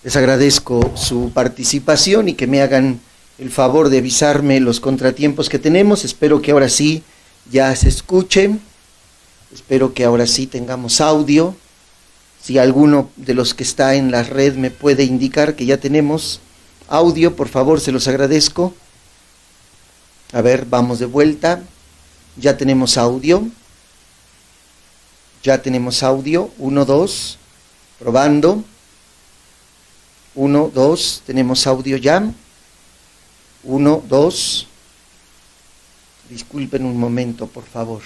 Les agradezco su participación y que me hagan el favor de avisarme los contratiempos que tenemos. Espero que ahora sí ya se escuche. Espero que ahora sí tengamos audio. Si alguno de los que está en la red me puede indicar que ya tenemos audio, por favor, se los agradezco. A ver, vamos de vuelta. Ya tenemos audio. Ya tenemos audio. 1, 2. Probando. 1, 2. Tenemos audio ya. 1, 2. Disculpen un momento, por favor.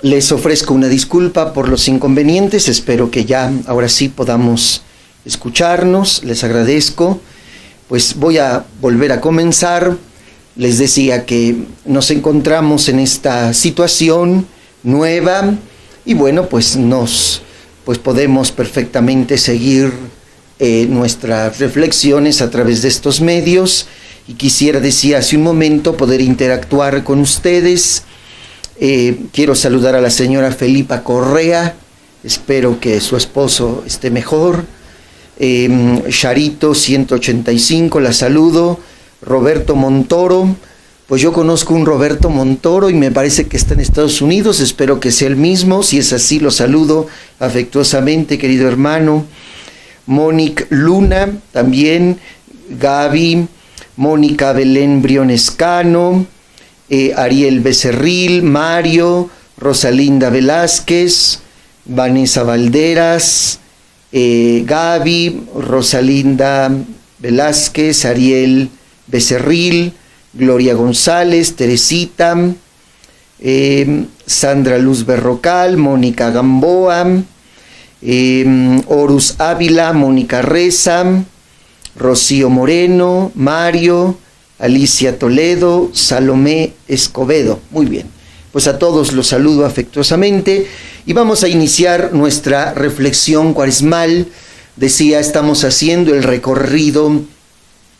Les ofrezco una disculpa por los inconvenientes, espero que ya ahora sí podamos escucharnos, les agradezco. Pues voy a volver a comenzar. Les decía que nos encontramos en esta situación nueva y bueno, pues podemos perfectamente seguir nuestras reflexiones a través de estos medios y quisiera, decía hace un momento, poder interactuar con ustedes. Quiero saludar a la señora Felipa Correa, espero que su esposo esté mejor. Charito 185, la saludo. Roberto Montoro, pues yo conozco un Roberto Montoro y me parece que está en Estados Unidos, espero que sea el mismo, si es así lo saludo afectuosamente, querido hermano. Mónica Luna, también, Gaby, Mónica Belén Brionescano, Ariel Becerril, Mario, Rosalinda Velázquez, Vanessa Valderas, Gaby, Rosalinda Velázquez, Ariel Becerril, Gloria González, Teresita, Sandra Luz Berrocal, Mónica Gamboa, Horus Ávila, Mónica Reza, Rocío Moreno, Mario, Alicia Toledo, Salomé Escobedo. Muy bien, pues a todos los saludo afectuosamente y vamos a iniciar nuestra reflexión cuaresmal. Decía, estamos haciendo el recorrido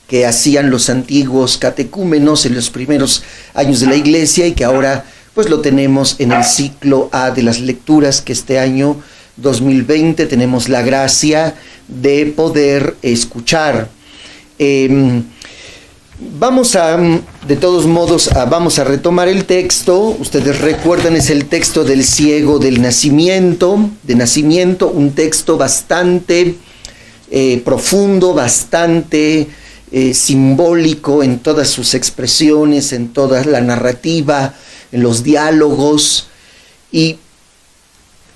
que hacían los antiguos catecúmenos en los primeros años de la iglesia y que ahora pues lo tenemos en el ciclo A de las lecturas que este año 2020 tenemos la gracia de poder escuchar. De todos modos, vamos a retomar el texto. Ustedes recuerdan, es el texto del ciego de nacimiento, un texto bastante profundo, bastante simbólico en todas sus expresiones, en toda la narrativa, en los diálogos. Y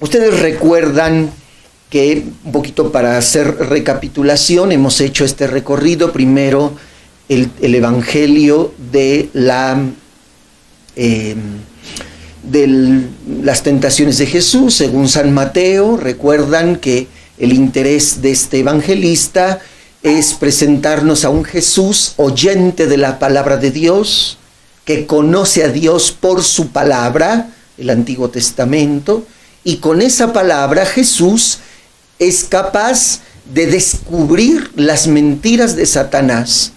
ustedes recuerdan que, un poquito para hacer recapitulación, hemos hecho este recorrido primero. El Evangelio de las tentaciones de Jesús, según San Mateo. Recuerdan que el interés de este evangelista es presentarnos a un Jesús oyente de la palabra de Dios, que conoce a Dios por su palabra, el Antiguo Testamento, y con esa palabra Jesús es capaz de descubrir las mentiras de Satanás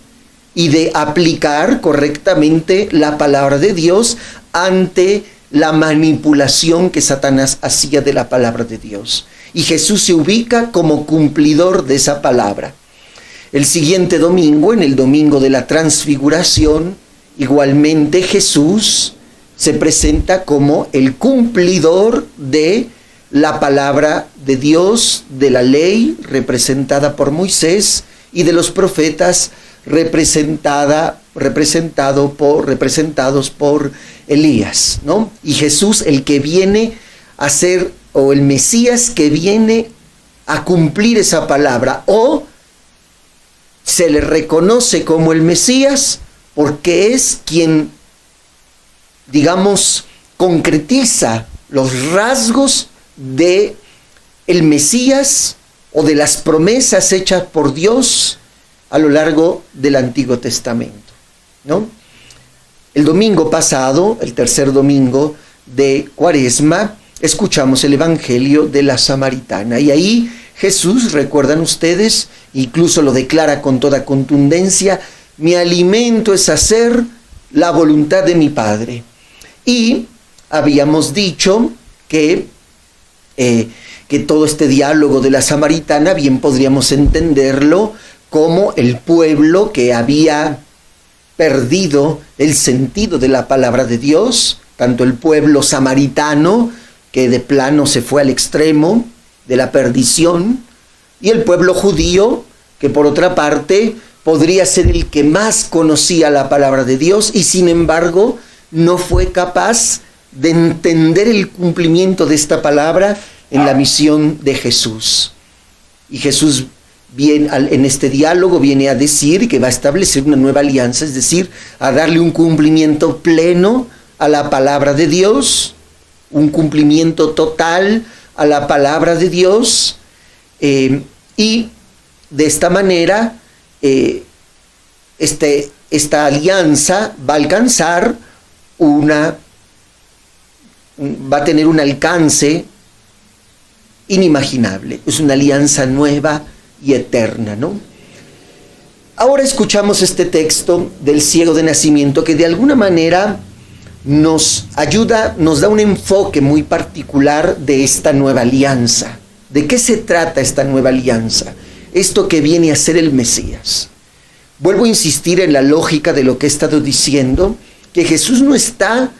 y de aplicar correctamente la palabra de Dios ante la manipulación que Satanás hacía de la palabra de Dios. Y Jesús se ubica como cumplidor de esa palabra. El siguiente domingo, en el domingo de la transfiguración, igualmente Jesús se presenta como el cumplidor de la palabra de Dios, de la ley representada por Moisés y de los profetas representados por Elías, ¿no? Y Jesús, el que viene a ser, o el Mesías que viene a cumplir esa palabra, o se le reconoce como el Mesías porque es quien, digamos, concretiza los rasgos de el Mesías o de las promesas hechas por Dios a lo largo del Antiguo Testamento, ¿no? El domingo pasado, el tercer domingo de Cuaresma, escuchamos el Evangelio de la Samaritana. Y ahí Jesús, recuerdan ustedes, incluso lo declara con toda contundencia: mi alimento es hacer la voluntad de mi Padre. Y habíamos dicho que todo este diálogo de la Samaritana bien podríamos entenderlo como el pueblo que había perdido el sentido de la palabra de Dios, tanto el pueblo samaritano, que de plano se fue al extremo de la perdición, y el pueblo judío, que por otra parte podría ser el que más conocía la palabra de Dios y sin embargo no fue capaz de entender el cumplimiento de esta palabra en la misión de Jesús. Y Jesús en este diálogo viene a decir que va a establecer una nueva alianza, es decir, a darle un cumplimiento pleno a la palabra de Dios, un cumplimiento total a la palabra de Dios, y de esta manera esta alianza va a alcanzar va a tener un alcance inimaginable. Es una alianza nueva y eterna, ¿no? Ahora escuchamos este texto del ciego de nacimiento que de alguna manera nos ayuda, nos da un enfoque muy particular de esta nueva alianza. ¿De qué se trata esta nueva alianza? Esto que viene a ser el Mesías. Vuelvo a insistir en la lógica de lo que he estado diciendo, que Jesús no está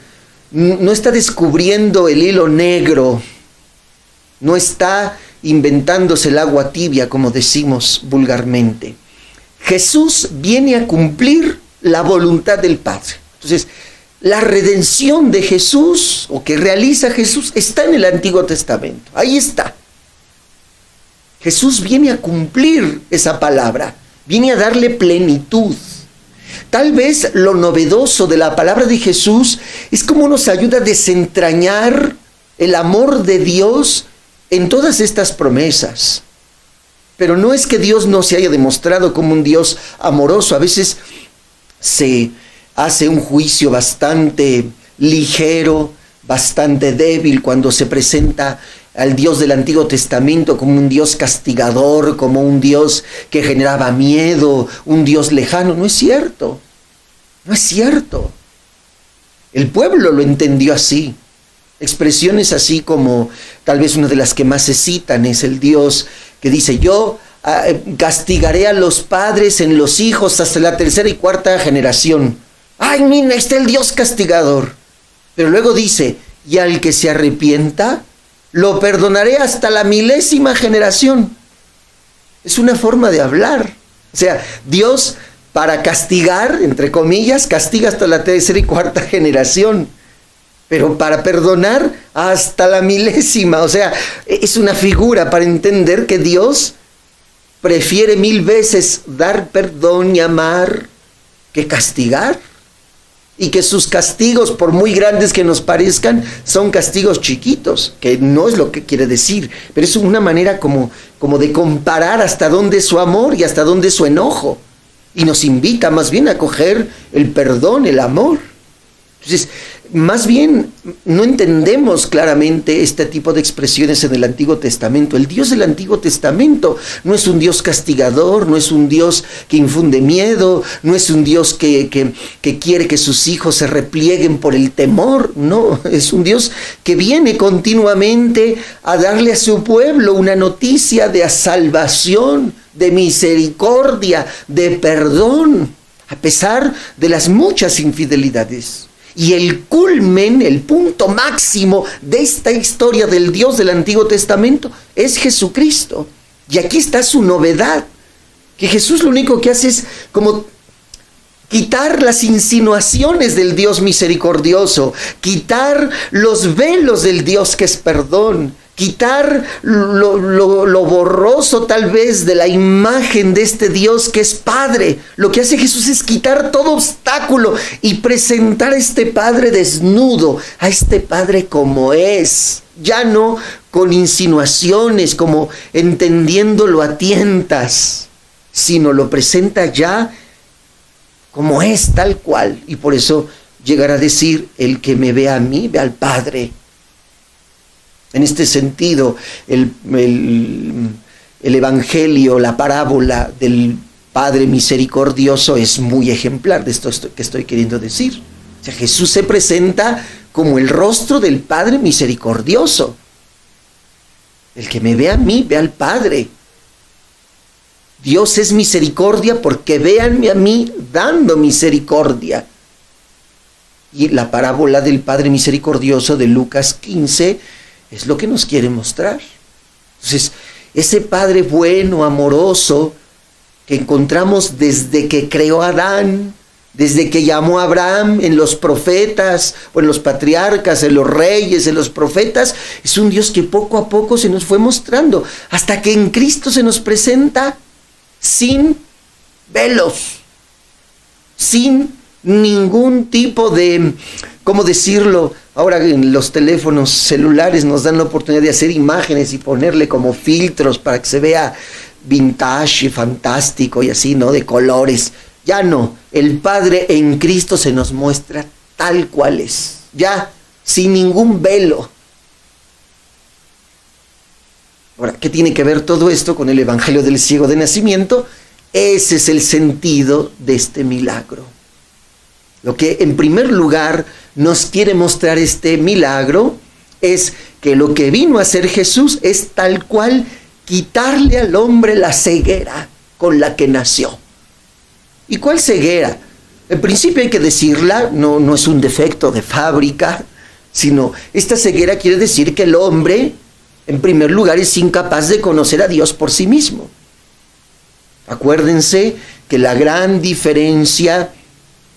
descubriendo el hilo negro, no está inventándose el agua tibia, como decimos vulgarmente. Jesús viene a cumplir la voluntad del Padre. Entonces, la redención de Jesús, o que realiza Jesús, está en el Antiguo Testamento. Ahí está. Jesús viene a cumplir esa palabra, viene a darle plenitud. Tal vez lo novedoso de la palabra de Jesús es cómo nos ayuda a desentrañar el amor de Dios en todas estas promesas. Pero no es que Dios no se haya demostrado como un Dios amoroso. A veces se hace un juicio bastante ligero, bastante débil cuando se presenta al Dios del Antiguo Testamento como un Dios castigador, como un Dios que generaba miedo, un Dios lejano. No es cierto, no es cierto. El pueblo lo entendió así. Expresiones así como, tal vez una de las que más se citan es el Dios que dice: yo castigaré a los padres en los hijos hasta la tercera y cuarta generación. ¡Ay, mira, está el Dios castigador! Pero luego dice: y al que se arrepienta, lo perdonaré hasta la 1000ª generación. Es una forma de hablar. O sea, Dios, para castigar, entre comillas, castiga hasta la tercera y cuarta generación. Pero para perdonar hasta la 1000ª. O sea, es una figura para entender que Dios prefiere 1000 veces dar perdón y amar que castigar. Y que sus castigos, por muy grandes que nos parezcan, son castigos chiquitos, que no es lo que quiere decir, pero es una manera como de comparar hasta dónde es su amor y hasta dónde es su enojo. Y nos invita más bien a coger el perdón, el amor. Entonces, más bien no entendemos claramente este tipo de expresiones en el Antiguo Testamento. El Dios del Antiguo Testamento no es un Dios castigador, no es un Dios que infunde miedo, no es un Dios que quiere que sus hijos se replieguen por el temor. No, es un Dios que viene continuamente a darle a su pueblo una noticia de salvación, de misericordia, de perdón, a pesar de las muchas infidelidades. Y el culmen, el punto máximo de esta historia del Dios del Antiguo Testamento es Jesucristo. Y aquí está su novedad, que Jesús lo único que hace es como quitar las insinuaciones del Dios misericordioso, quitar los velos del Dios que es perdón, quitar lo borroso tal vez de la imagen de este Dios que es Padre. Lo que hace Jesús es quitar todo obstáculo y presentar a este Padre desnudo, a este Padre como es, ya no con insinuaciones, como entendiéndolo a tientas, sino lo presenta ya como es, tal cual. Y por eso llegar a decir, el que me ve a mí, ve al Padre. En este sentido, el Evangelio, la parábola del Padre misericordioso es muy ejemplar de esto que estoy queriendo decir. O sea, Jesús se presenta como el rostro del Padre misericordioso. El que me ve a mí, ve al Padre. Dios es misericordia porque véanme a mí dando misericordia. Y la parábola del Padre misericordioso de Lucas 15 es lo que nos quiere mostrar. Entonces, ese Padre bueno, amoroso, que encontramos desde que creó a Adán, desde que llamó a Abraham, en los profetas, o en los patriarcas, en los reyes, en los profetas, es un Dios que poco a poco se nos fue mostrando, hasta que en Cristo se nos presenta sin velos, sin ningún tipo de, ¿cómo decirlo? Ahora en los teléfonos celulares nos dan la oportunidad de hacer imágenes y ponerle como filtros para que se vea vintage, fantástico y así, ¿no? De colores. Ya no, el Padre en Cristo se nos muestra tal cual es, ya, sin ningún velo. Ahora, ¿qué tiene que ver todo esto con el Evangelio del ciego de nacimiento? Ese es el sentido de este milagro. Lo que en primer lugar nos quiere mostrar este milagro es que lo que vino a hacer Jesús es tal cual quitarle al hombre la ceguera con la que nació. ¿Y cuál ceguera? En principio hay que decirla, no es un defecto de fábrica, sino esta ceguera quiere decir que el hombre, en primer lugar, es incapaz de conocer a Dios por sí mismo. Acuérdense que la gran diferencia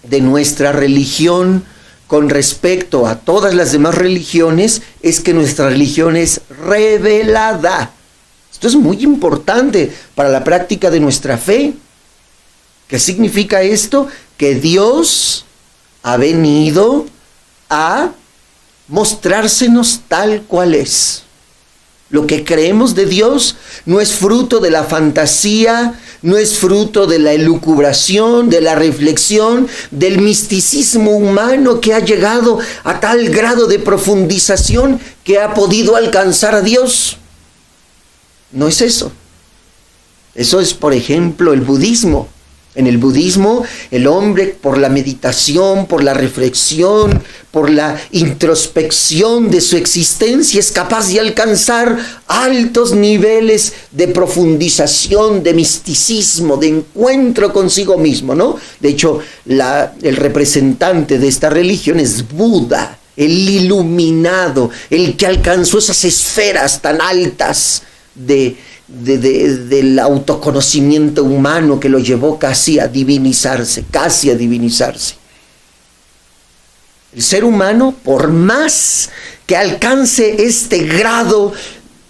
de nuestra religión con respecto a todas las demás religiones es que nuestra religión es revelada. Esto es muy importante para la práctica de nuestra fe. ¿Qué significa esto? Que Dios ha venido a mostrársenos tal cual es. Lo que creemos de Dios no es fruto de la fantasía, no es fruto de la elucubración, de la reflexión, del misticismo humano que ha llegado a tal grado de profundización que ha podido alcanzar a Dios. No es eso. Eso es, por ejemplo, el budismo. En el budismo, el hombre, por la meditación, por la reflexión, por la introspección de su existencia, es capaz de alcanzar altos niveles de profundización, de misticismo, de encuentro consigo mismo, ¿no? De hecho, el representante de esta religión es Buda, el iluminado, el que alcanzó esas esferas tan altas del autoconocimiento humano que lo llevó casi a divinizarse. El ser humano, por más que alcance este grado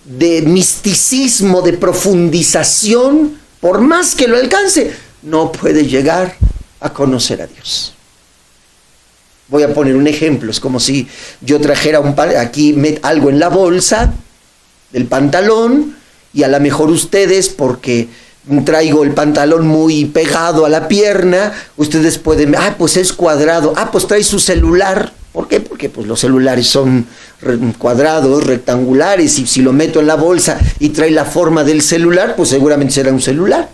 de misticismo, de profundización, por más que lo alcance, no puede llegar a conocer a Dios. Voy a poner un ejemplo, es como si yo trajera aquí algo en la bolsa del pantalón, y a lo mejor ustedes, porque traigo el pantalón muy pegado a la pierna, ustedes pueden, pues es cuadrado, pues trae su celular. ¿Por qué? Porque pues los celulares son cuadrados, rectangulares, y si lo meto en la bolsa y trae la forma del celular, pues seguramente será un celular.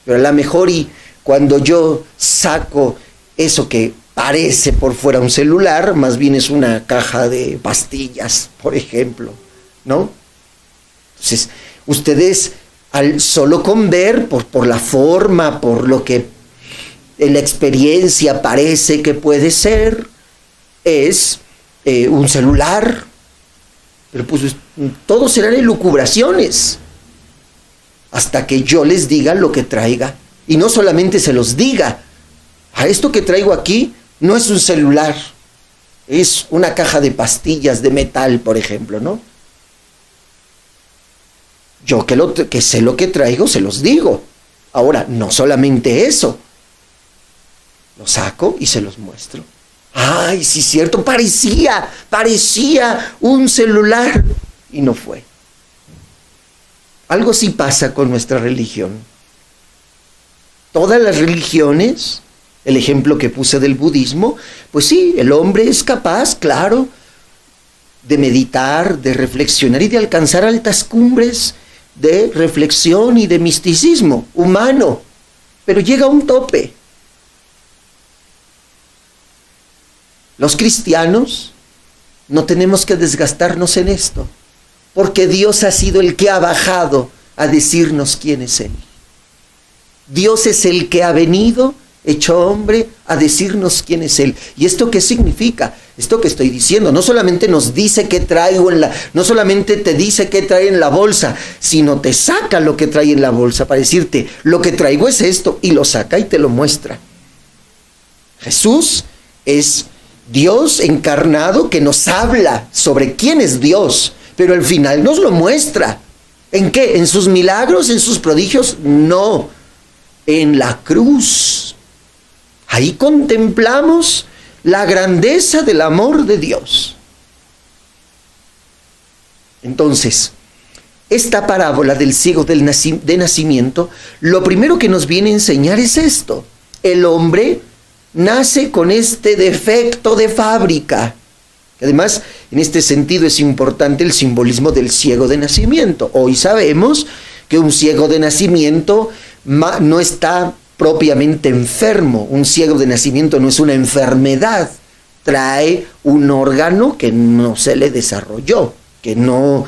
Pero a lo mejor y cuando yo saco eso que parece por fuera un celular, más bien es una caja de pastillas, por ejemplo, ¿no? Entonces, ustedes, solo con ver, por la forma, por lo que en la experiencia parece que puede ser, es un celular. Pero pues todo serán elucubraciones, hasta que yo les diga lo que traiga. Y no solamente se los diga, esto que traigo aquí no es un celular, es una caja de pastillas de metal, por ejemplo, ¿no? Yo que sé lo que traigo, se los digo. Ahora, no solamente eso. Lo saco y se los muestro. ¡Ay, sí, cierto! Parecía un celular. Y no fue. Algo sí pasa con nuestra religión. Todas las religiones, el ejemplo que puse del budismo, pues sí, el hombre es capaz, claro, de meditar, de reflexionar y de alcanzar altas cumbres de reflexión y de misticismo humano, pero llega a un tope. Los cristianos no tenemos que desgastarnos en esto, porque Dios ha sido el que ha bajado a decirnos quién es Él. Dios es el que ha venido, hecho hombre, a decirnos quién es Él. ¿Y esto qué significa? Esto que estoy diciendo, no solamente nos dice qué traigo no solamente te dice qué trae en la bolsa, sino te saca lo que trae en la bolsa para decirte, lo que traigo es esto, y lo saca y te lo muestra. Jesús es Dios encarnado que nos habla sobre quién es Dios, pero al final nos lo muestra. ¿En qué? ¿En sus milagros? ¿En sus prodigios? No, en la cruz. Ahí contemplamos la grandeza del amor de Dios. Entonces, esta parábola del ciego de nacimiento, lo primero que nos viene a enseñar es esto. El hombre nace con este defecto de fábrica. Además, en este sentido es importante el simbolismo del ciego de nacimiento. Hoy sabemos que un ciego de nacimiento no está propiamente enfermo. Un ciego de nacimiento no es una enfermedad. Trae un órgano que no se le desarrolló, que no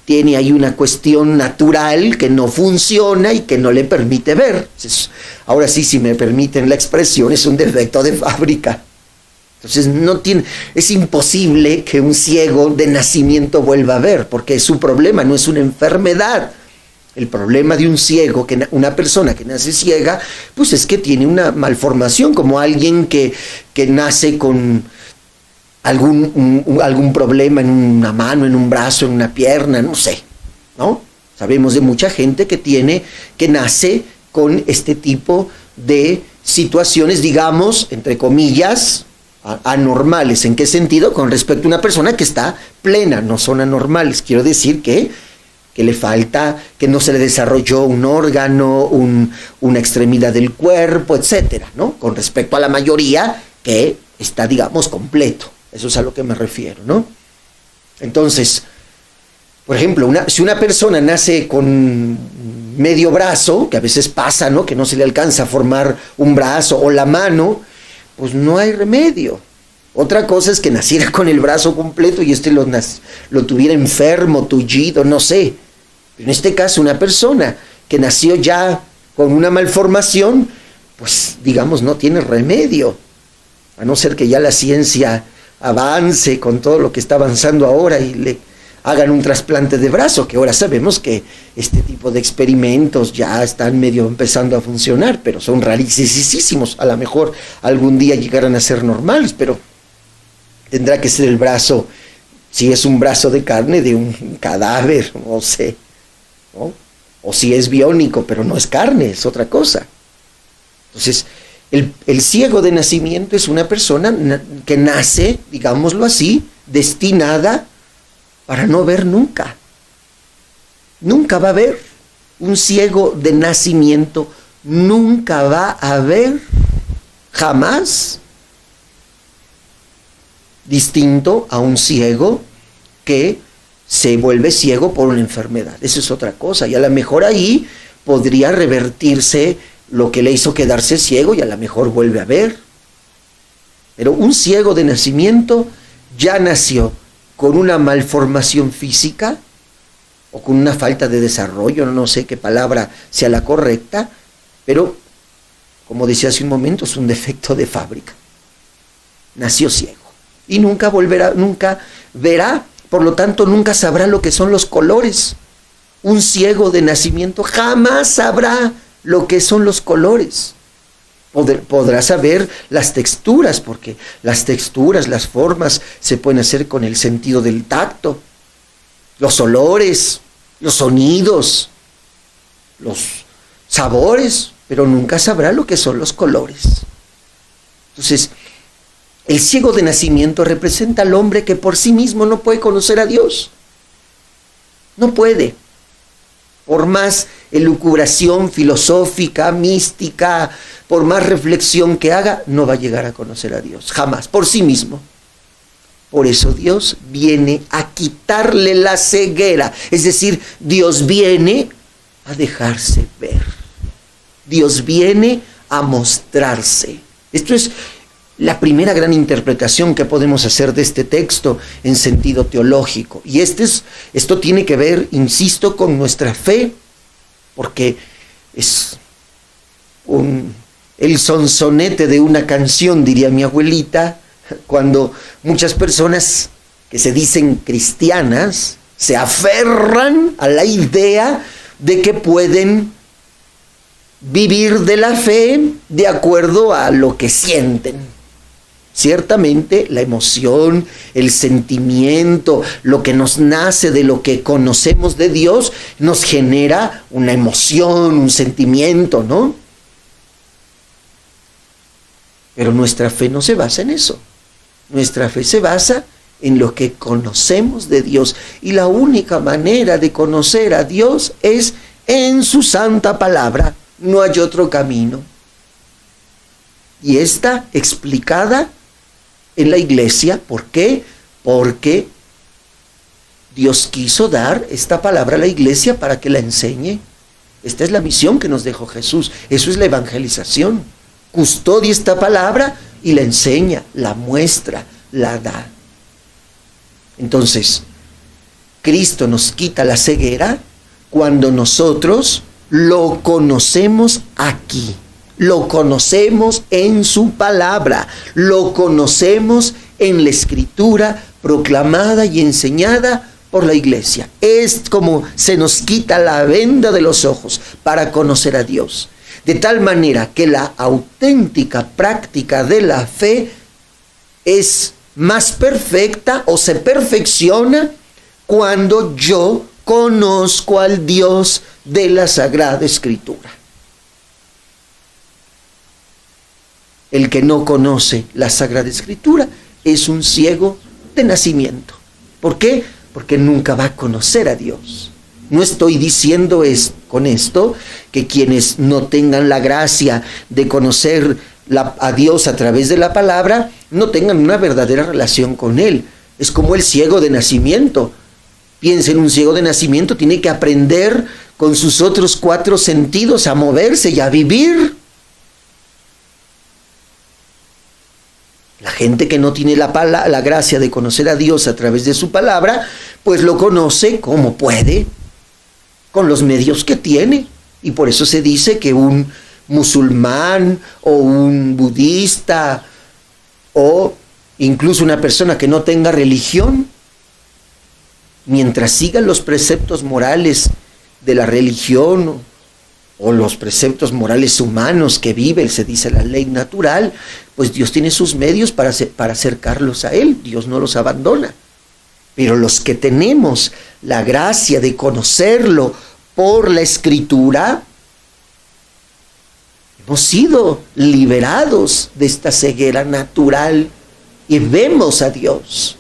tiene ahí una cuestión natural, que no funciona y que no le permite ver. Ahora sí, si me permiten la expresión, es un defecto de fábrica. Entonces es imposible que un ciego de nacimiento vuelva a ver, porque su problema no es una enfermedad. El problema de un ciego, una persona que nace ciega, pues es que tiene una malformación, como alguien que nace con algún problema en una mano, en un brazo, en una pierna, no sé, ¿no? Sabemos de mucha gente que nace con este tipo de situaciones, digamos, entre comillas, anormales. ¿En qué sentido? Con respecto a una persona que está plena, no son anormales. Quiero decir que le falta, que no se le desarrolló un órgano, una extremidad del cuerpo, etcétera, ¿no? Con respecto a la mayoría que está, digamos, completo. Eso es a lo que me refiero, ¿no? Entonces, por ejemplo, si una persona nace con medio brazo, que a veces pasa, ¿no? Que no se le alcanza a formar un brazo o la mano, pues no hay remedio. Otra cosa es que naciera con el brazo completo y lo tuviera enfermo, tullido, no sé. En este caso, una persona que nació ya con una malformación, pues digamos no tiene remedio, a no ser que ya la ciencia avance con todo lo que está avanzando ahora y le hagan un trasplante de brazo, que ahora sabemos que este tipo de experimentos ya están medio empezando a funcionar, pero son rarísimos. A lo mejor algún día llegarán a ser normales, pero tendrá que ser el brazo, si es un brazo de carne, de un cadáver, no sé, ¿no? O si es biónico, pero no es carne, es otra cosa. Entonces, el ciego de nacimiento es una persona que nace, digámoslo así, destinada para no ver nunca. Nunca va a ver. Un ciego de nacimiento nunca va a ver, jamás. Distinto a un ciego que se vuelve ciego por una enfermedad. Eso es otra cosa. Y a lo mejor ahí podría revertirse lo que le hizo quedarse ciego y a lo mejor vuelve a ver. Pero un ciego de nacimiento ya nació con una malformación física o con una falta de desarrollo, no sé qué palabra sea la correcta, pero como decía hace un momento, es un defecto de fábrica. Nació ciego y nunca verá, por lo tanto nunca sabrá lo que son los colores. Un ciego de nacimiento jamás sabrá lo que son los colores. Podrá saber las texturas, porque las texturas, las formas se pueden hacer con el sentido del tacto, los olores, los sonidos, los sabores, pero nunca sabrá lo que son los colores. Entonces, el ciego de nacimiento representa al hombre que por sí mismo no puede conocer a Dios. No puede. Por más elucubración filosófica, mística, por más reflexión que haga, no va a llegar a conocer a Dios, jamás, por sí mismo. Por eso Dios viene a quitarle la ceguera, es decir, Dios viene a dejarse ver. Dios viene a mostrarse. Esto es la primera gran interpretación que podemos hacer de este texto en sentido teológico. Y esto tiene que ver, insisto, con nuestra fe, porque es el sonsonete de una canción, diría mi abuelita, cuando muchas personas que se dicen cristianas se aferran a la idea de que pueden vivir de la fe de acuerdo a lo que sienten. Ciertamente la emoción, el sentimiento, lo que nos nace de lo que conocemos de Dios, nos genera una emoción, un sentimiento, ¿no? Pero nuestra fe no se basa en eso. Nuestra fe se basa en lo que conocemos de Dios. Y la única manera de conocer a Dios es en su santa palabra. No hay otro camino. Y está explicada en la iglesia. ¿Por qué? Porque Dios quiso dar esta palabra a la iglesia para que la enseñe. Esta es la misión que nos dejó Jesús. Eso es la evangelización. Custodia esta palabra y la enseña, la muestra, la da. Entonces, Cristo nos quita la ceguera cuando nosotros lo conocemos aquí, lo conocemos en su palabra, lo conocemos en la Escritura proclamada y enseñada por la iglesia. Es como se nos quita la venda de los ojos para conocer a Dios. De tal manera que la auténtica práctica de la fe es más perfecta o se perfecciona cuando yo conozco al Dios de la Sagrada Escritura. El que no conoce la Sagrada Escritura es un ciego de nacimiento. ¿Por qué? Porque nunca va a conocer a Dios. No estoy diciendo con esto que quienes no tengan la gracia de conocer a Dios a través de la palabra no tengan una verdadera relación con Él. Es como el ciego de nacimiento. Piensa en un ciego de nacimiento, tiene que aprender con sus otros 4 sentidos a moverse y a vivir. La gente que no tiene la gracia de conocer a Dios a través de su palabra, pues lo conoce como puede, con los medios que tiene. Y por eso se dice que un musulmán o un budista o incluso una persona que no tenga religión, mientras siga los preceptos morales de la religión o los preceptos morales humanos que vive, se dice la ley natural, pues Dios tiene sus medios para acercarlos a Él. Dios no los abandona. Pero los que tenemos la gracia de conocerlo por la Escritura, hemos sido liberados de esta ceguera natural y vemos a Dios,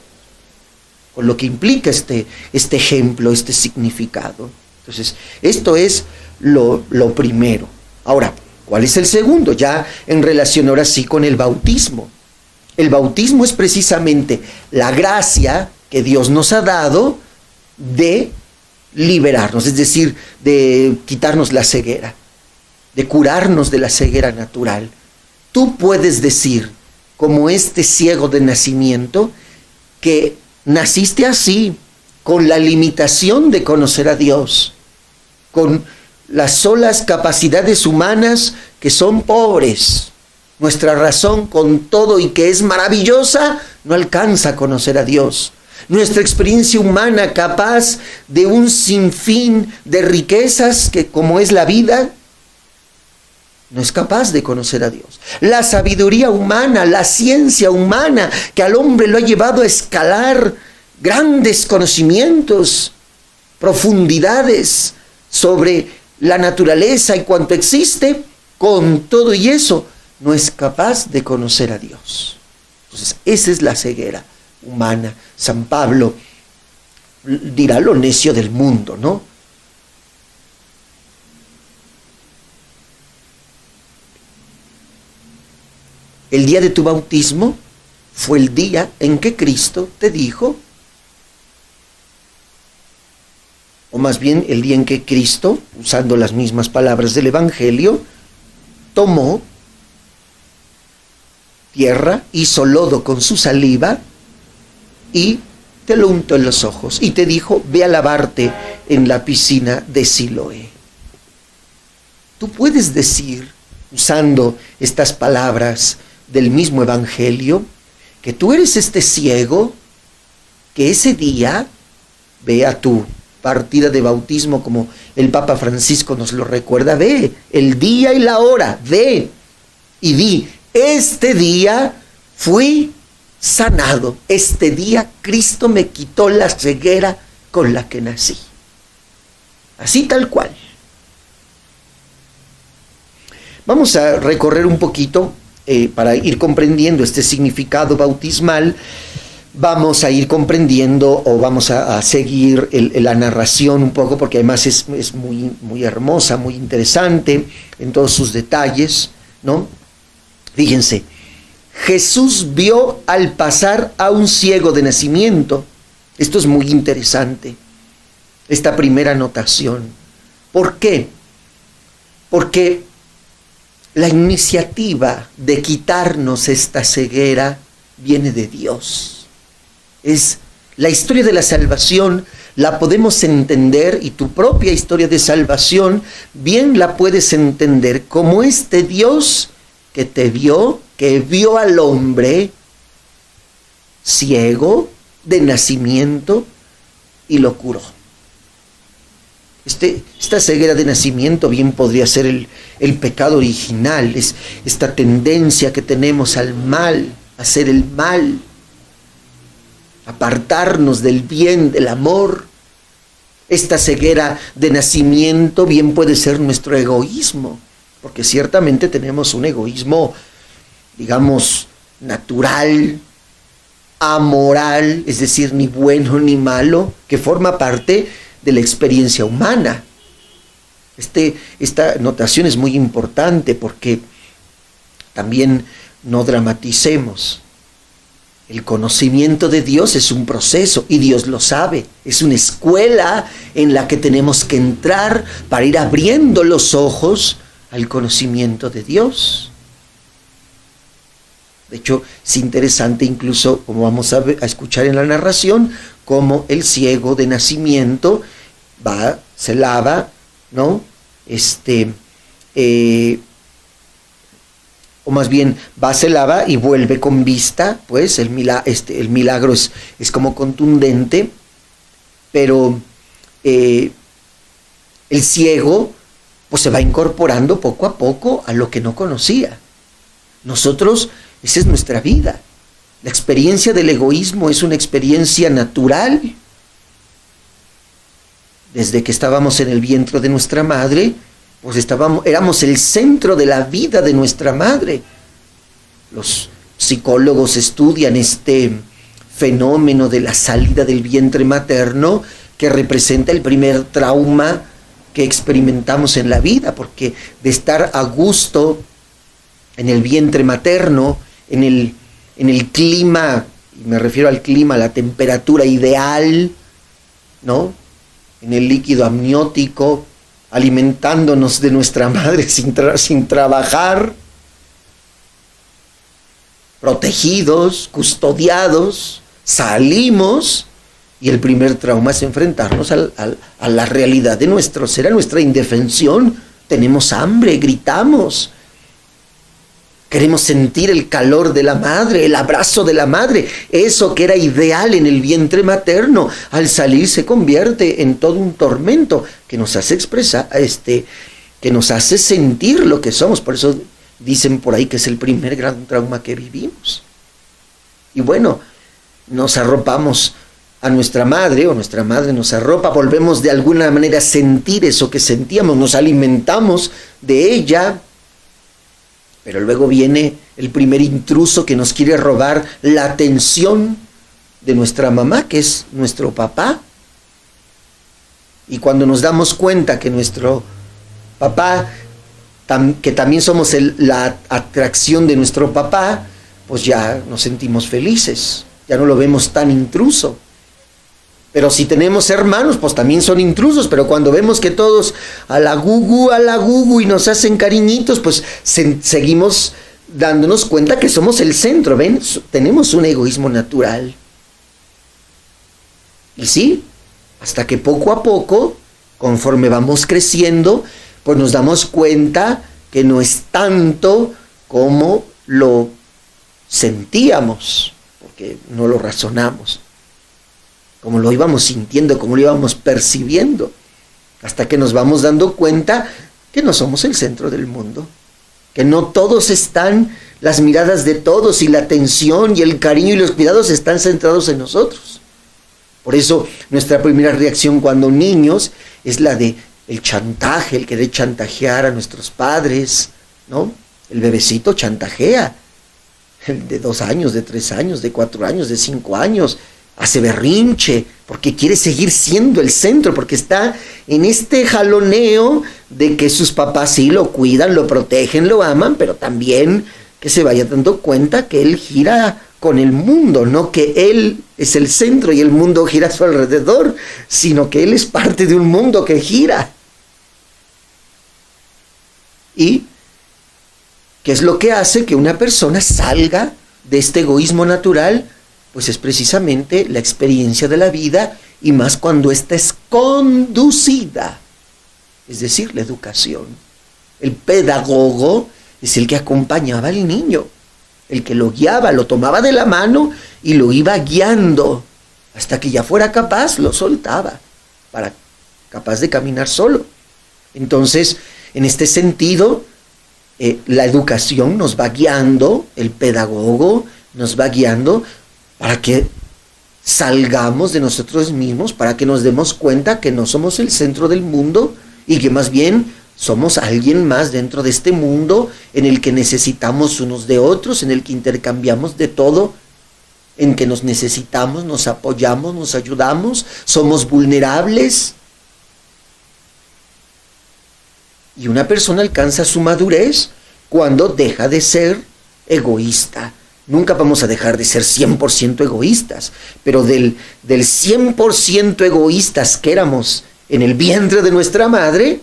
con lo que implica este ejemplo, este significado. Entonces, esto es lo primero. Ahora, ¿cuál es el segundo? Ya en relación ahora sí con el bautismo. El bautismo es precisamente la gracia que Dios nos ha dado de liberarnos, es decir, de quitarnos la ceguera, de curarnos de la ceguera natural. Tú puedes decir, como este ciego de nacimiento, que naciste así, con la limitación de conocer a Dios, con las solas capacidades humanas que son pobres. Nuestra razón, con todo y que es maravillosa, no alcanza a conocer a Dios. Nuestra experiencia humana, capaz de un sinfín de riquezas que como es la vida, no es capaz de conocer a Dios. La sabiduría humana, la ciencia humana, que al hombre lo ha llevado a escalar grandes conocimientos, profundidades sobre la naturaleza y cuanto existe, con todo y eso, no es capaz de conocer a Dios. Entonces, esa es la ceguera humana. San Pablo dirá lo necio del mundo, ¿no? El día de tu bautismo fue el día en que Cristo te dijo, o más bien el día en que Cristo, usando las mismas palabras del Evangelio, tomó tierra, hizo lodo con su saliva y te lo untó en los ojos y te dijo, ve a lavarte en la piscina de Siloé. Tú puedes decir, usando estas palabras del mismo Evangelio, que tú eres este ciego, que ese día, ve a tu partida de bautismo como el Papa Francisco nos lo recuerda, ve el día y la hora, ve y di, este día fui sanado, este día Cristo me quitó la ceguera con la que nací. Así tal cual. Vamos a recorrer un poquito para ir comprendiendo este significado bautismal. Vamos a ir comprendiendo o vamos a seguir la narración un poco, porque además es muy hermosa, muy interesante en todos sus detalles, ¿no? Fíjense, Jesús vio al pasar a un ciego de nacimiento. Esto es muy interesante, esta primera anotación. ¿Por qué? Porque la iniciativa de quitarnos esta ceguera viene de Dios. Es la historia de la salvación, la podemos entender, y tu propia historia de salvación bien la puedes entender como este Dios que te vio, que vio al hombre ciego de nacimiento y lo curó. Esta ceguera de nacimiento bien podría ser el pecado original, es esta tendencia que tenemos al mal, a hacer el mal, apartarnos del bien, del amor. Esta ceguera de nacimiento bien puede ser nuestro egoísmo, porque ciertamente tenemos un egoísmo, digamos, natural, amoral, es decir, ni bueno ni malo, que forma parte de la experiencia humana. Esta notación es muy importante porque también no dramaticemos. El conocimiento de Dios es un proceso y Dios lo sabe. Es una escuela en la que tenemos que entrar para ir abriendo los ojos al conocimiento de Dios. De hecho, es interesante incluso, como vamos a escuchar en la narración, cómo el ciego de nacimiento va, se lava, ¿no? O más bien va, se lava y vuelve con vista, pues el milagro es como contundente, pero el ciego pues se va incorporando poco a poco a lo que no conocía. Nosotros, esa es nuestra vida. La experiencia del egoísmo es una experiencia natural. Desde que estábamos en el vientre de nuestra madre, pues éramos el centro de la vida de nuestra madre. Los psicólogos estudian este fenómeno de la salida del vientre materno, que representa el primer trauma que experimentamos en la vida, porque de estar a gusto en el vientre materno, en el clima, y me refiero al clima, la temperatura ideal, ¿no? En el líquido amniótico, alimentándonos de nuestra madre sin trabajar, protegidos, custodiados, salimos y el primer trauma es enfrentarnos a la realidad de nuestro ser, a nuestra indefensión. Tenemos hambre, gritamos. Queremos sentir el calor de la madre, el abrazo de la madre. Eso que era ideal en el vientre materno, al salir se convierte en todo un tormento que nos hace expresar, que nos hace sentir lo que somos. Por eso dicen por ahí que es el primer gran trauma que vivimos. Y bueno, nos arropamos a nuestra madre, o nuestra madre nos arropa, volvemos de alguna manera a sentir eso que sentíamos, nos alimentamos de ella. Pero luego viene el primer intruso que nos quiere robar la atención de nuestra mamá, que es nuestro papá. Y cuando nos damos cuenta que nuestro papá que también somos la atracción de nuestro papá, pues ya nos sentimos felices, ya no lo vemos tan intruso. Pero si tenemos hermanos, pues también son intrusos, pero cuando vemos que todos a la gugu y nos hacen cariñitos, pues seguimos dándonos cuenta que somos el centro, ¿ven? Tenemos un egoísmo natural. Y sí, hasta que poco a poco, conforme vamos creciendo, pues nos damos cuenta que no es tanto como lo sentíamos, porque no lo razonamos, como lo íbamos sintiendo, como lo íbamos percibiendo, hasta que nos vamos dando cuenta que no somos el centro del mundo, que no todos están, las miradas de todos y la atención y el cariño y los cuidados están centrados en nosotros. Por eso nuestra primera reacción cuando niños es la de el chantaje, el querer chantajear a nuestros padres, ¿no? El bebecito chantajea, el de 2 años, de 3 años, de 4 años, de 5 años, hace berrinche, porque quiere seguir siendo el centro, porque está en este jaloneo de que sus papás sí lo cuidan, lo protegen, lo aman, pero también que se vaya dando cuenta que él gira con el mundo, no que él es el centro y el mundo gira a su alrededor, sino que él es parte de un mundo que gira. ¿Y qué es lo que hace que una persona salga de este egoísmo natural? Pues es precisamente la experiencia de la vida, y más cuando ésta es conducida, es decir, la educación. El pedagogo es el que acompañaba al niño, el que lo guiaba, lo tomaba de la mano y lo iba guiando hasta que ya fuera capaz, lo soltaba, capaz de caminar solo. Entonces, en este sentido, la educación nos va guiando, el pedagogo nos va guiando para que salgamos de nosotros mismos, para que nos demos cuenta que no somos el centro del mundo y que más bien somos alguien más dentro de este mundo en el que necesitamos unos de otros, en el que intercambiamos de todo, en que nos necesitamos, nos apoyamos, nos ayudamos, somos vulnerables. Y una persona alcanza su madurez cuando deja de ser egoísta. Nunca vamos a dejar de ser 100% egoístas, pero del 100% egoístas que éramos en el vientre de nuestra madre,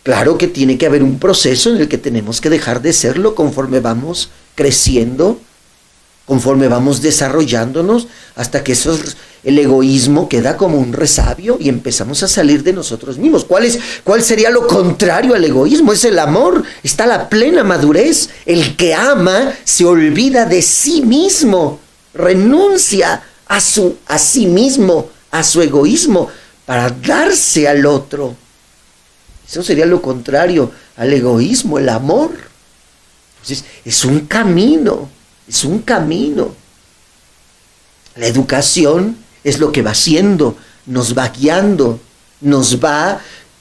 claro que tiene que haber un proceso en el que tenemos que dejar de serlo conforme vamos creciendo, conforme vamos desarrollándonos, hasta que el egoísmo queda como un resabio y empezamos a salir de nosotros mismos. ¿Cuál sería lo contrario al egoísmo? Es el amor, está la plena madurez. El que ama se olvida de sí mismo, renuncia a sí mismo, a su egoísmo, para darse al otro. Eso sería lo contrario al egoísmo, el amor. Entonces, es un camino. Es un camino. La educación es lo que va haciendo, nos va guiando, nos va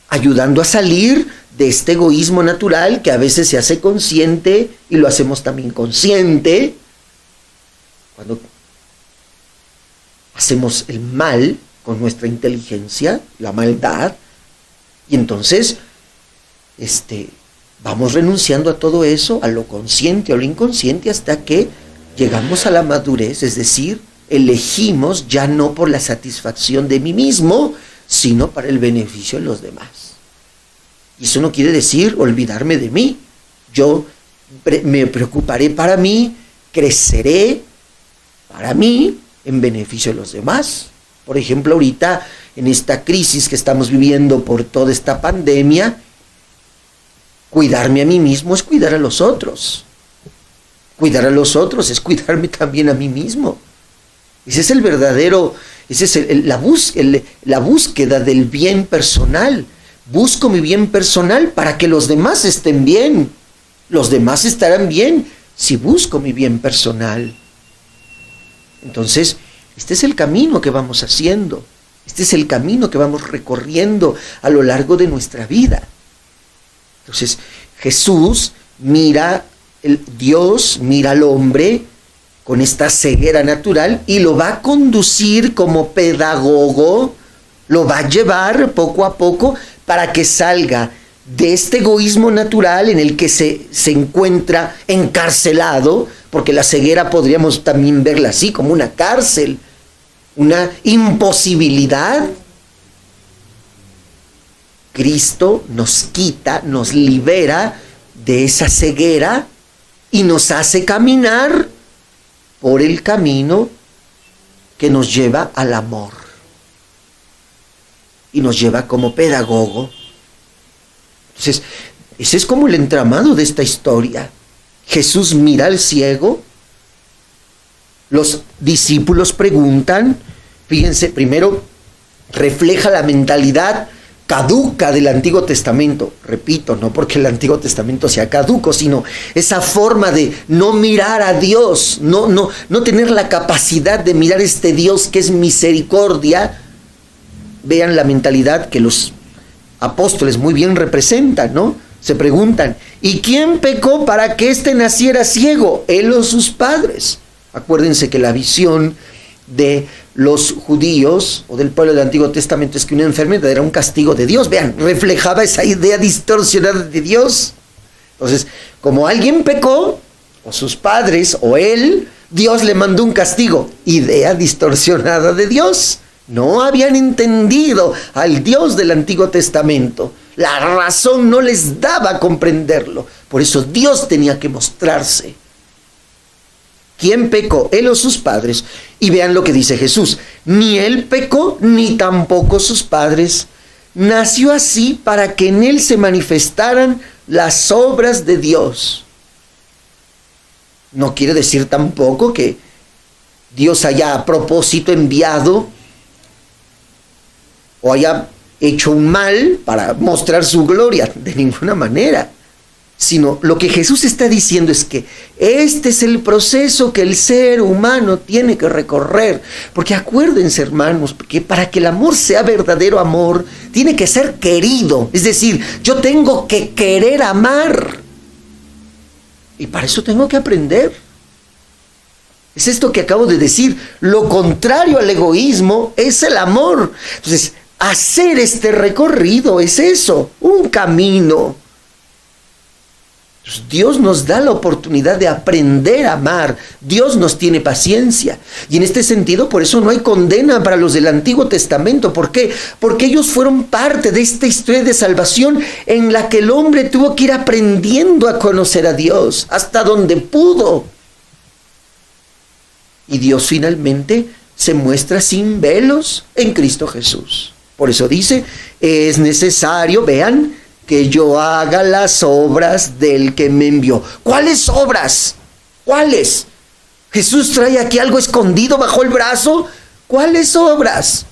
ayudando a salir de este egoísmo natural que a veces se hace consciente y lo hacemos también consciente. Cuando hacemos el mal con nuestra inteligencia, la maldad, y entonces vamos renunciando a todo eso, a lo consciente, a lo inconsciente, hasta que llegamos a la madurez, es decir, elegimos ya no por la satisfacción de mí mismo, sino para el beneficio de los demás. Y eso no quiere decir olvidarme de mí. Yo me preocuparé para mí, creceré para mí en beneficio de los demás. Por ejemplo, ahorita en esta crisis que estamos viviendo por toda esta pandemia, cuidarme a mí mismo es cuidar a los otros. Cuidar a los otros es cuidarme también a mí mismo. Ese es el verdadero, esa es la búsqueda del bien personal. Busco mi bien personal para que los demás estén bien. Los demás estarán bien si busco mi bien personal. Entonces, este es el camino que vamos haciendo. Este es el camino que vamos recorriendo a lo largo de nuestra vida. Entonces, Jesús Dios mira al hombre con esta ceguera natural y lo va a conducir como pedagogo, lo va a llevar poco a poco para que salga de este egoísmo natural en el que se encuentra encarcelado, porque la ceguera podríamos también verla así, como una cárcel, una imposibilidad. Cristo nos quita, nos libera de esa ceguera y nos hace caminar por el camino que nos lleva al amor. Y nos lleva como pedagogo. Entonces, ese es como el entramado de esta historia. Jesús mira al ciego, los discípulos preguntan, fíjense, primero refleja la mentalidad caduca del Antiguo Testamento. Repito, no porque el Antiguo Testamento sea caduco, sino esa forma de no mirar a Dios, no tener la capacidad de mirar a este Dios que es misericordia. Vean la mentalidad que los apóstoles muy bien representan, ¿no? Se preguntan, ¿y quién pecó para que éste naciera ciego? ¿Él o sus padres? Acuérdense que la visión de los judíos o del pueblo del Antiguo Testamento es que una enfermedad era un castigo de Dios. Vean, reflejaba esa idea distorsionada de Dios. Entonces, como alguien pecó, o sus padres, o él, Dios le mandó un castigo. Idea distorsionada de Dios. No habían entendido al Dios del Antiguo Testamento. La razón no les daba a comprenderlo. Por eso Dios tenía que mostrarse. ¿Quién pecó? Él o sus padres. Y vean lo que dice Jesús. Ni él pecó, ni tampoco sus padres. Nació así para que en él se manifestaran las obras de Dios. No quiere decir tampoco que Dios haya a propósito enviado o haya hecho un mal para mostrar su gloria, de ninguna manera. Sino lo que Jesús está diciendo es que este es el proceso que el ser humano tiene que recorrer. Porque acuérdense, hermanos, que para que el amor sea verdadero amor, tiene que ser querido. Es decir, yo tengo que querer amar. Y para eso tengo que aprender. Es esto que acabo de decir. Lo contrario al egoísmo es el amor. Entonces, hacer este recorrido es eso, un camino. Dios nos da la oportunidad de aprender a amar. Dios nos tiene paciencia. Y en este sentido, por eso no hay condena para los del Antiguo Testamento. ¿Por qué? Porque ellos fueron parte de esta historia de salvación en la que el hombre tuvo que ir aprendiendo a conocer a Dios hasta donde pudo. Y Dios finalmente se muestra sin velos en Cristo Jesús. Por eso dice, es necesario, vean, que yo haga las obras del que me envió. ¿Cuáles obras? ¿Cuáles? ¿Jesús trae aquí algo escondido bajo el brazo? ¿Cuáles obras?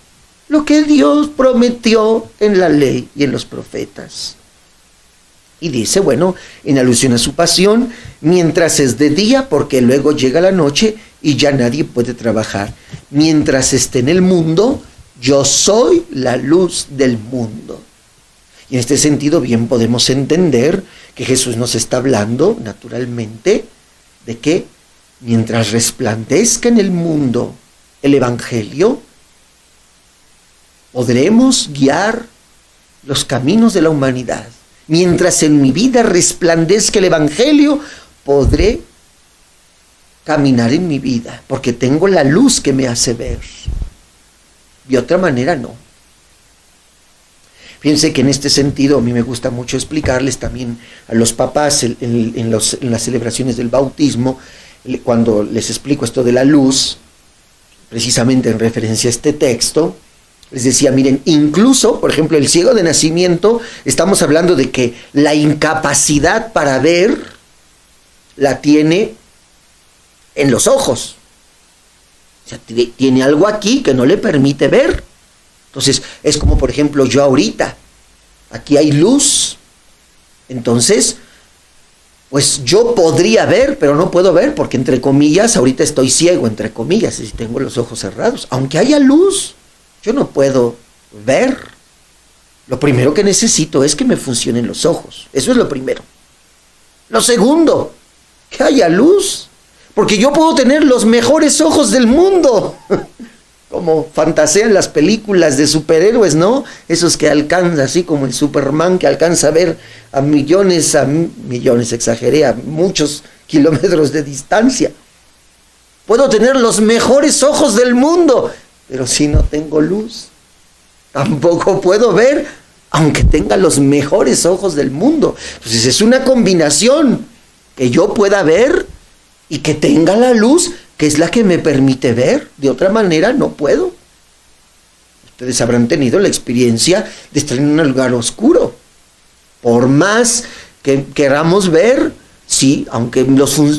Lo que Dios prometió en la ley y en los profetas. Y dice, bueno, en alusión a su pasión, mientras es de día, porque luego llega la noche y ya nadie puede trabajar. Mientras esté en el mundo, yo soy la luz del mundo. Y en este sentido bien podemos entender que Jesús nos está hablando, naturalmente, de que mientras resplandezca en el mundo el Evangelio, podremos guiar los caminos de la humanidad. Mientras en mi vida resplandezca el Evangelio, podré caminar en mi vida, porque tengo la luz que me hace ver. De otra manera no. Fíjense que en este sentido a mí me gusta mucho explicarles también a los papás en las celebraciones del bautismo, cuando les explico esto de la luz, precisamente en referencia a este texto, les decía, miren, incluso, por ejemplo, el ciego de nacimiento, estamos hablando de que la incapacidad para ver la tiene en los ojos. O sea, tiene algo aquí que no le permite ver. Entonces, es como por ejemplo yo ahorita, aquí hay luz, entonces, pues yo podría ver, pero no puedo ver, porque entre comillas, ahorita estoy ciego, entre comillas, y tengo los ojos cerrados. Aunque haya luz, yo no puedo ver. Lo primero que necesito es que me funcionen los ojos, eso es lo primero. Lo segundo, que haya luz, porque yo puedo tener los mejores ojos del mundo, como fantasean las películas de superhéroes, ¿no? Esos que alcanzan, así como el Superman, que alcanza a ver a millones, exageré, a muchos kilómetros de distancia. Puedo tener los mejores ojos del mundo, pero si no tengo luz, tampoco puedo ver, aunque tenga los mejores ojos del mundo. Entonces es una combinación, que yo pueda ver y que tenga la luz, que es la que me permite ver. De otra manera no puedo. Ustedes habrán tenido la experiencia de estar en un lugar oscuro. Por más que queramos ver, sí, aunque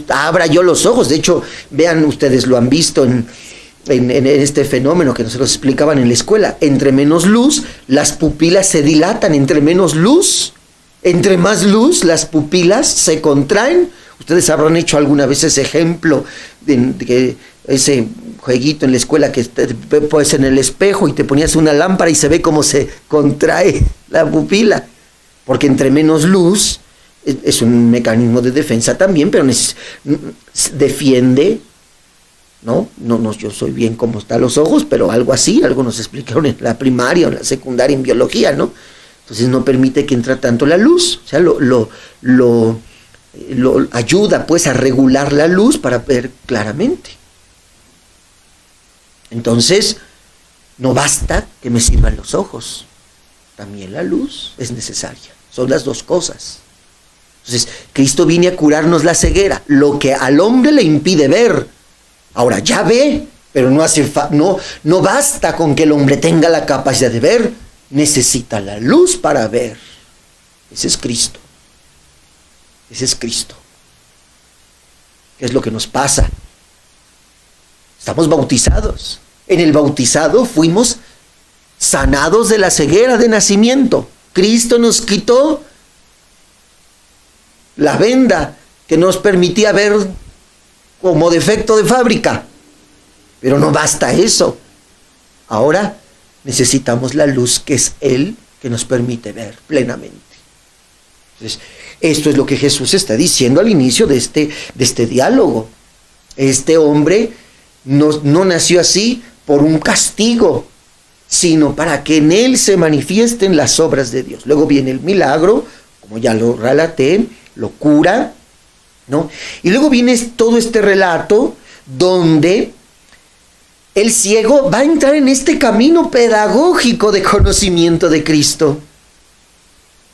abra yo los ojos. De hecho, vean, ustedes lo han visto en este fenómeno que nosotros explicaban en la escuela. Entre menos luz, las pupilas se dilatan. Entre menos luz, entre más luz, las pupilas se contraen. Ustedes habrán hecho alguna vez ese ejemplo de ese jueguito en la escuela que te pones en el espejo y te ponías una lámpara y se ve cómo se contrae la pupila. Porque entre menos luz, es un mecanismo de defensa también, pero defiende, ¿no? No, yo soy bien como están los ojos, pero algo así, algo nos explicaron en la primaria o en la secundaria en biología, ¿no? Entonces no permite que entre tanto la luz, o sea, lo ayuda pues a regular la luz para ver claramente. Entonces, no basta que me sirvan los ojos, también la luz es necesaria, son las dos cosas. Entonces, Cristo viene a curarnos la ceguera, lo que al hombre le impide ver. Ahora ya ve, pero no basta con que el hombre tenga la capacidad de ver, necesita la luz para ver. Ese es Cristo. Ese es Cristo. ¿Qué es lo que nos pasa? Estamos bautizados. En el bautizado fuimos sanados de la ceguera de nacimiento. Cristo nos quitó la venda que nos permitía ver como defecto de fábrica. Pero no basta eso. Ahora necesitamos la luz que es Él que nos permite ver plenamente. Entonces, esto es lo que Jesús está diciendo al inicio de este diálogo. Este hombre no nació así por un castigo, sino para que en él se manifiesten las obras de Dios. Luego viene el milagro, como ya lo relaté, lo cura, ¿no? Y luego viene todo este relato donde el ciego va a entrar en este camino pedagógico de conocimiento de Cristo.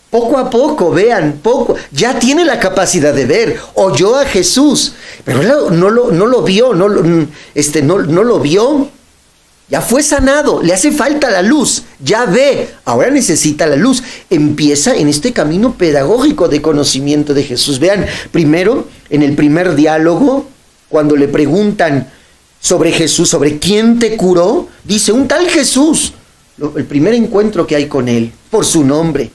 Poco a poco, vean, ya tiene la capacidad de ver, oyó a Jesús, pero no lo vio, no lo vio, ya fue sanado, le hace falta la luz, ya ve, ahora necesita la luz, empieza en este camino pedagógico de conocimiento de Jesús. Vean, primero, en el primer diálogo, cuando le preguntan sobre Jesús, sobre quién te curó, dice un tal Jesús, el primer encuentro que hay con él, por su nombre.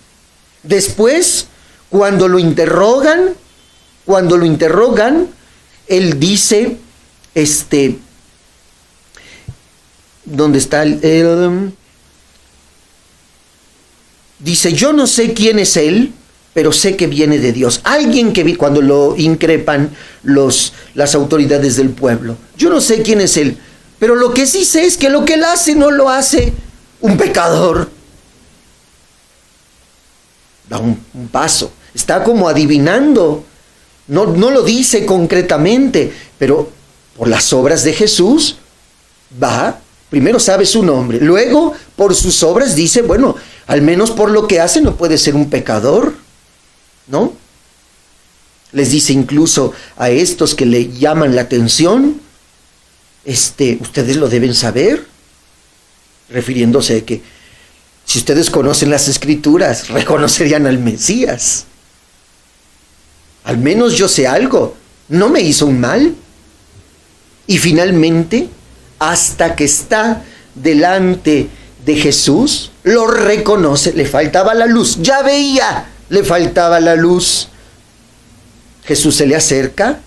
Después, cuando lo interrogan, él dice, ¿dónde está dice, yo no sé quién es él, pero sé que viene de Dios. Alguien que cuando lo increpan las autoridades del pueblo, yo no sé quién es él, pero lo que sí sé es que lo que él hace no lo hace un pecador. Da un paso, está como adivinando, no lo dice concretamente, pero por las obras de Jesús primero sabe su nombre, luego por sus obras dice, bueno, al menos por lo que hace no puede ser un pecador, ¿no? Les dice incluso a estos que le llaman la atención, ustedes lo deben saber, refiriéndose a que si ustedes conocen las Escrituras, reconocerían al Mesías. Al menos yo sé algo, no me hizo un mal. Y finalmente, hasta que está delante de Jesús, lo reconoce, le faltaba la luz, ya veía, le faltaba la luz. Jesús se le acerca,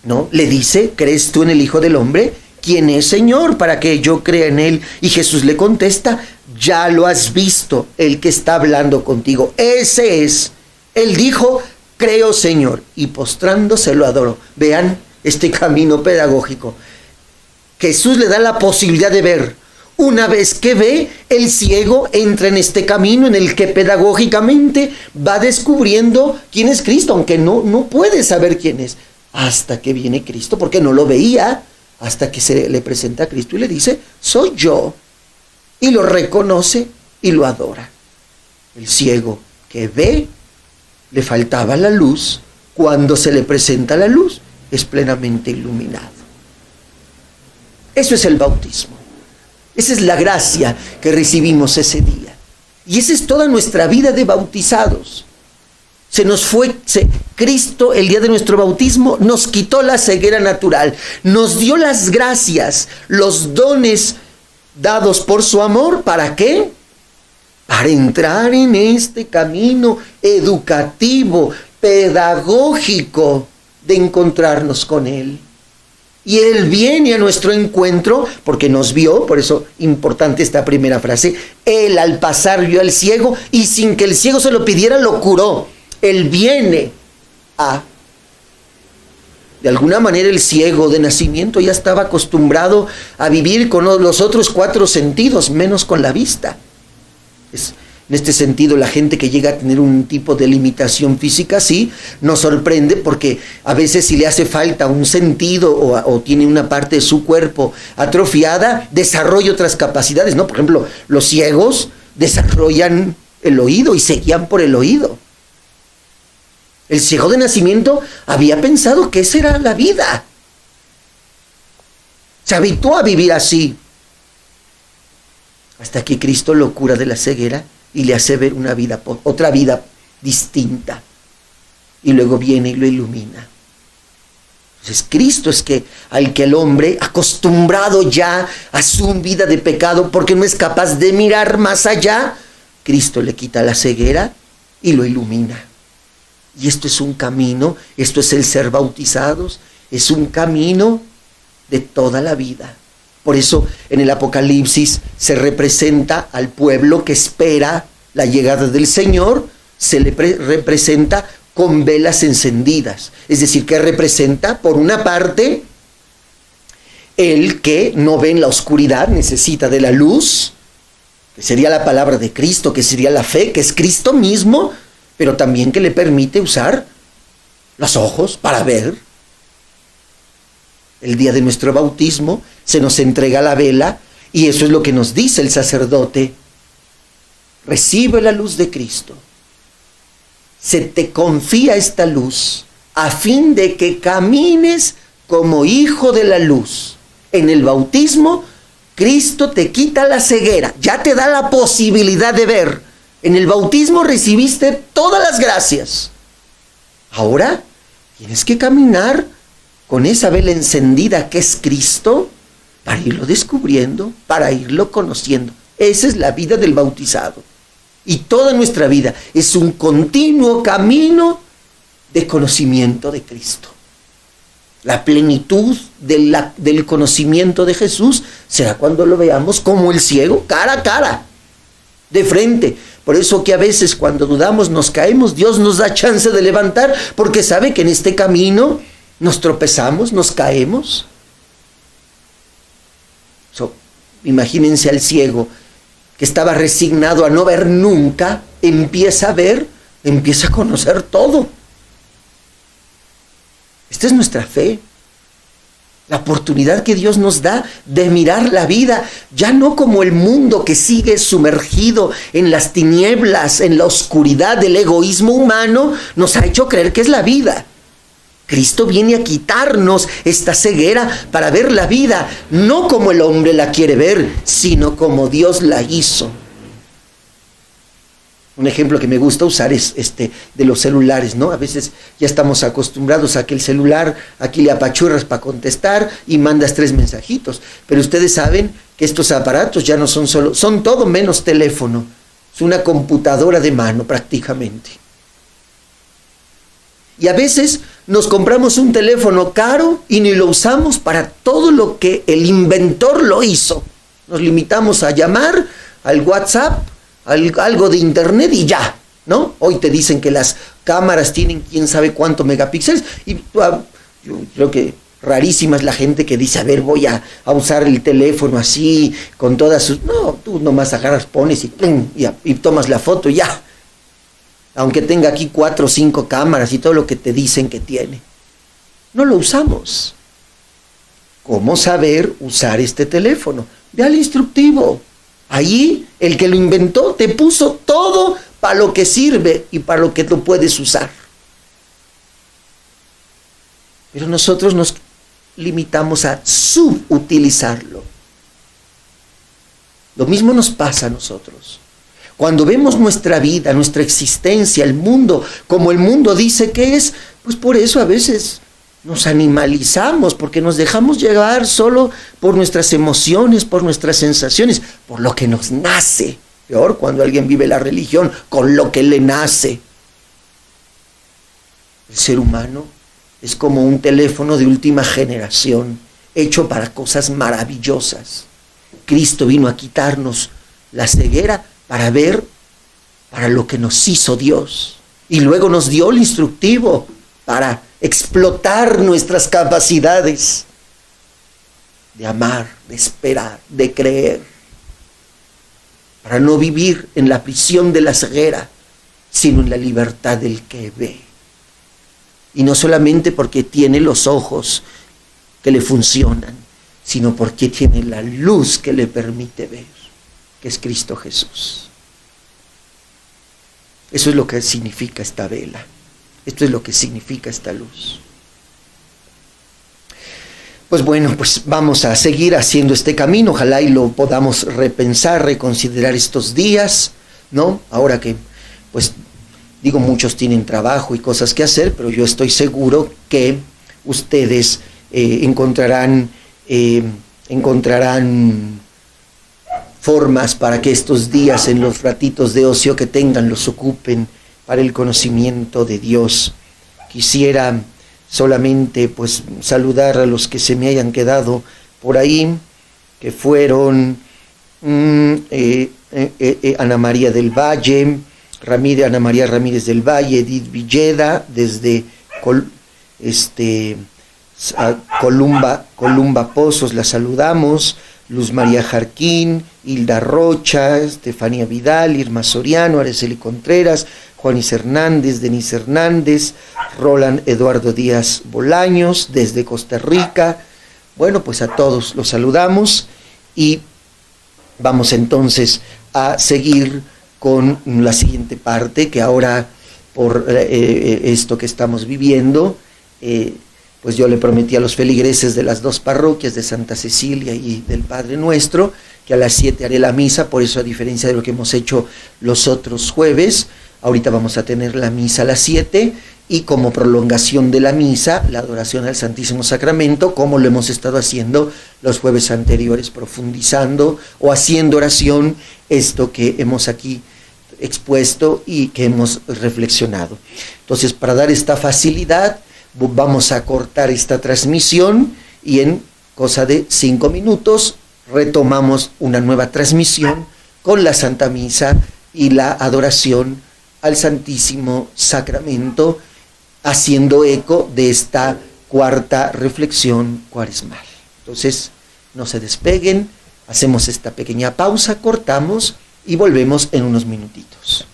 ¿no? Le dice, ¿crees tú en el Hijo del Hombre? ¿Quién es, Señor, para que yo crea en él? Y Jesús le contesta, ya lo has visto, el que está hablando contigo, ese es. Él dijo, creo, Señor, y postrándose lo adoró. Vean este camino pedagógico. Jesús le da la posibilidad de ver. Una vez que ve, el ciego entra en este camino en el que pedagógicamente va descubriendo quién es Cristo, aunque no puede saber quién es, hasta que viene Cristo, porque no lo veía, hasta que se le presenta a Cristo y le dice, soy yo, y lo reconoce y lo adora. El ciego que ve, le faltaba la luz, cuando se le presenta la luz, es plenamente iluminado. Eso es el bautismo. Esa es la gracia que recibimos ese día. Y esa es toda nuestra vida de bautizados. Cristo, el día de nuestro bautismo, nos quitó la ceguera natural, nos dio las gracias, los dones dados por su amor. ¿Para qué? Para entrar en este camino educativo, pedagógico, de encontrarnos con Él. Y Él viene a nuestro encuentro porque nos vio, por eso importante esta primera frase. Él al pasar vio al ciego y sin que el ciego se lo pidiera lo curó. Él viene a... De alguna manera el ciego de nacimiento ya estaba acostumbrado a vivir con los otros 4 sentidos, menos con la vista. En este sentido, la gente que llega a tener un tipo de limitación física, sí, nos sorprende porque a veces si le hace falta un sentido o tiene una parte de su cuerpo atrofiada, desarrolla otras capacidades, ¿no? Por ejemplo, los ciegos desarrollan el oído y se guían por el oído. El ciego de nacimiento había pensado que esa era la vida. Se habituó a vivir así. Hasta que Cristo lo cura de la ceguera y le hace ver otra vida distinta. Y luego viene y lo ilumina. Entonces Cristo es al que el hombre, acostumbrado ya a su vida de pecado, porque no es capaz de mirar más allá, Cristo le quita la ceguera y lo ilumina. Y esto es un camino, esto es el ser bautizados, es un camino de toda la vida. Por eso en el Apocalipsis se representa al pueblo que espera la llegada del Señor, se le representa con velas encendidas. Es decir, que representa, por una parte, el que no ve en la oscuridad, necesita de la luz, que sería la palabra de Cristo, que sería la fe, que es Cristo mismo, pero también que le permite usar los ojos para ver. El día de nuestro bautismo se nos entrega la vela y eso es lo que nos dice el sacerdote. Recibe la luz de Cristo. Se te confía esta luz a fin de que camines como hijo de la luz. En el bautismo, Cristo te quita la ceguera, ya te da la posibilidad de ver. En el bautismo recibiste todas las gracias. Ahora tienes que caminar con esa vela encendida que es Cristo, para irlo descubriendo, para irlo conociendo. Esa es la vida del bautizado. Y toda nuestra vida es un continuo camino de conocimiento de Cristo. La plenitud del conocimiento de Jesús será cuando lo veamos como el ciego, cara a cara, de frente. Por eso que a veces cuando dudamos nos caemos, Dios nos da chance de levantar, porque sabe que en este camino nos tropezamos, nos caemos. Imagínense al ciego que estaba resignado a no ver nunca, empieza a ver, empieza a conocer todo. Esta es nuestra fe. La oportunidad que Dios nos da de mirar la vida, ya no como el mundo que sigue sumergido en las tinieblas, en la oscuridad del egoísmo humano, nos ha hecho creer que es la vida. Cristo viene a quitarnos esta ceguera para ver la vida, no como el hombre la quiere ver, sino como Dios la hizo. Un ejemplo que me gusta usar es de los celulares, ¿no? A veces ya estamos acostumbrados a que el celular, aquí le apachurras para contestar y mandas 3 mensajitos. Pero ustedes saben que estos aparatos ya no son solo, son todo menos teléfono. Es una computadora de mano prácticamente. Y a veces nos compramos un teléfono caro y ni lo usamos para todo lo que el inventor lo hizo. Nos limitamos a llamar al WhatsApp, algo de internet y ya, ¿no? Hoy te dicen que las cámaras tienen quién sabe cuántos megapíxeles y yo creo que Rarísima es la gente que dice, a ver, voy a usar el teléfono así, con todas sus... No, tú nomás agarras, pones y, ¡pum!, y tomas la foto y ya. Aunque tenga aquí 4 o 5 cámaras y todo lo que te dicen que tiene. No lo usamos. ¿Cómo saber usar este teléfono? Ve al instructivo. Allí el que lo inventó te puso todo para lo que sirve y para lo que lo puedes usar. Pero nosotros nos limitamos a subutilizarlo. Lo mismo nos pasa a nosotros. Cuando vemos nuestra vida, nuestra existencia, el mundo, como el mundo dice que es, pues por eso a veces nos animalizamos, porque nos dejamos llevar solo por nuestras emociones, por nuestras sensaciones, por lo que nos nace. Peor cuando alguien vive la religión con lo que le nace. El ser humano es como un teléfono de última generación, hecho para cosas maravillosas. Cristo vino a quitarnos la ceguera para ver para lo que nos hizo Dios. Y luego nos dio el instructivo para explotar nuestras capacidades de amar, de esperar, de creer, para no vivir en la prisión de la ceguera, sino en la libertad del que ve. Y no solamente porque tiene los ojos que le funcionan, sino porque tiene la luz que le permite ver, que es Cristo Jesús. Eso es lo que significa esta vela. Esto es lo que significa esta luz. Pues bueno, pues vamos a seguir haciendo este camino. Ojalá y lo podamos repensar, reconsiderar estos días, ¿no? Ahora que, pues, digo, muchos tienen trabajo y cosas que hacer, pero yo estoy seguro que ustedes encontrarán formas para que estos días, en los ratitos de ocio que tengan, los ocupen para el conocimiento de Dios. Quisiera solamente pues saludar a los que se me hayan quedado por ahí, que fueron Ana María del Valle, Ana María Ramírez del Valle, Edith Villeda, desde Columba Pozos, la saludamos, Luz María Jarquín, Hilda Rocha, Estefanía Vidal, Irma Soriano, Araceli Contreras, Juanis Hernández, Denise Hernández, Roland Eduardo Díaz Bolaños, desde Costa Rica. Bueno, pues a todos los saludamos y vamos entonces a seguir con la siguiente parte, que ahora por esto que estamos viviendo, pues yo le prometí a los feligreses de las 2 parroquias de Santa Cecilia y del Padre Nuestro, que a las 7 haré la misa. Por eso, a diferencia de lo que hemos hecho los otros jueves, ahorita vamos a tener la misa a las 7, y como prolongación de la misa, la adoración al Santísimo Sacramento, como lo hemos estado haciendo los jueves anteriores, profundizando o haciendo oración, esto que hemos aquí expuesto y que hemos reflexionado. Entonces, para dar esta facilidad, vamos a cortar esta transmisión y en cosa de 5 minutos retomamos una nueva transmisión con la Santa Misa y la adoración al Santísimo Sacramento, haciendo eco de esta cuarta reflexión cuaresmal. Entonces, no se despeguen, hacemos esta pequeña pausa, cortamos y volvemos en unos minutitos.